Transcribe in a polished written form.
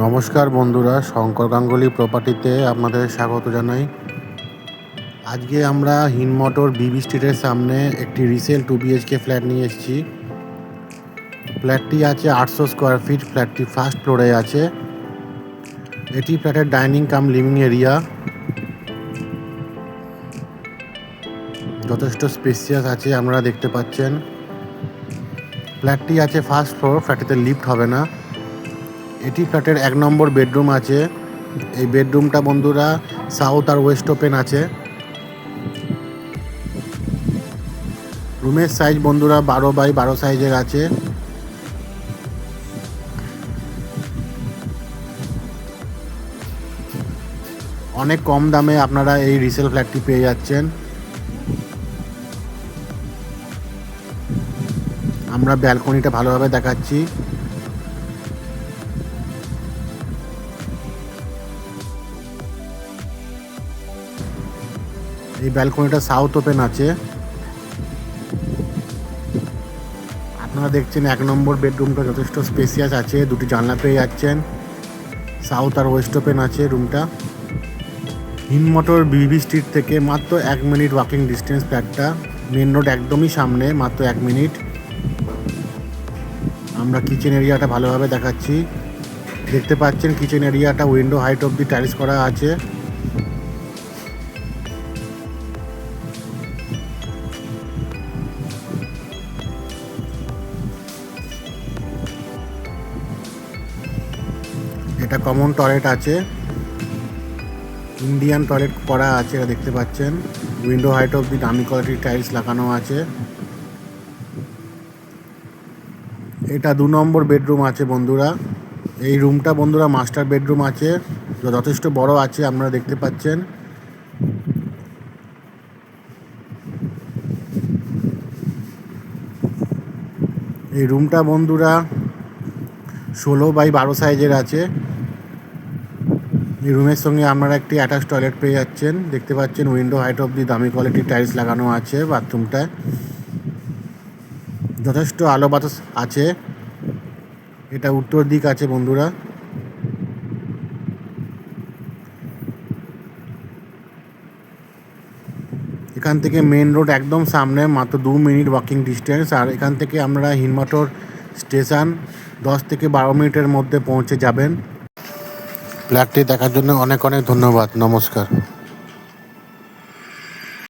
নমস্কার বন্ধুরা, শঙ্কর গাঙ্গুলি প্রপার্টিতে আপনাদের স্বাগত জানাই। আজকে আমরা হিনমোটর বিবি স্ট্রিটের সামনে একটি রিসেল 2 BHK ফ্ল্যাট নিয়ে এসেছি। ফ্ল্যাটটি আছে 800 স্কোয়ার ফিট। ফ্ল্যাটটি ফার্স্ট ফ্লোরে আছে। এটি ফ্ল্যাটের ডাইনিং কাম লিভিং এরিয়া। যথেষ্ট স্পেসিয়াস আছে, আপনারা দেখতে পাচ্ছেন। ফ্ল্যাটটি আছে ফার্স্ট ফ্লোর। ফ্ল্যাটটিতে লিফট হবে না। এটি ফ্ল্যাটের 1 নম্বর বেডরুম আছে। এই বেডরুমটা বন্ধুরা সাউথ আর ওয়েস্ট ওপেন আছে। রুমের সাইজ বন্ধুরা 12x12 সাইজের আছে। অনেক কম দামে আপনারা এই রিসেল ফ্ল্যাটটি পেয়ে যাচ্ছেন। আমরা ব্যালকনিটা ভালোভাবে দেখাচ্ছি। এই ব্যালকনিটা সাউথ ওপেন আছে। আপনারা দেখছেন 1 নম্বর বেডরুমটা যথেষ্ট স্পেসিয়াস আছে। দুটি জানলা পেয়ে যাচ্ছেন। সাউথ আর ওয়েস্ট ওপেন আছে রুমটা। হিনমোটর বিবি স্ট্রিট থেকে মাত্র 1 মিনিট ওয়াকিং ডিস্টেন্স ফ্ল্যাটটা। মেন রোড একদমই সামনে, মাত্র 1 মিনিট। আমরা কিচেন এরিয়াটা ভালোভাবে দেখাচ্ছি। দেখতে পাচ্ছেন কিচেন এরিয়াটা উইন্ডো হাইট অবধি টাইলস করা আছে। এটা কমন টয়লেট আছে, ইন্ডিয়ান টয়লেট করা আছে, এটা দেখতে পাচ্ছেন। উইন্ডো হাইট অবধি দামি কোয়ালিটির টাইলস লাগানো আছে। এটা 2 নম্বর বেডরুম আছে বন্ধুরা। এই রুমটা বন্ধুরা মাস্টার বেডরুম আছে, যথেষ্ট বড় আছে, আপনারা দেখতে পাচ্ছেন। এই রুমটা বন্ধুরা 16x12 সাইজের আছে। এই রুমের সঙ্গে আপনারা একটি অ্যাটাচ টয়লেট পেয়ে যাচ্ছেন। দেখতে পাচ্ছেন উইন্ডো হাইট অবধি দামি কোয়ালিটির টাইলস লাগানো আছে বাথরুমটায়। যথেষ্ট আলো বাতাস আছে। এটা উত্তর দিক আছে বন্ধুরা। এখান থেকে মেন রোড একদম সামনে, মাত্র 2 মিনিট ওয়াকিং ডিস্টেন্স। আর এখান থেকে আমরা হিনমোটর স্টেশন 10 থেকে 12 মিনিটের মধ্যে পৌঁছে যাবেন। ফ্ল্যাটটি দেখার জন্য অনেক অনেক ধন্যবাদ। নমস্কার।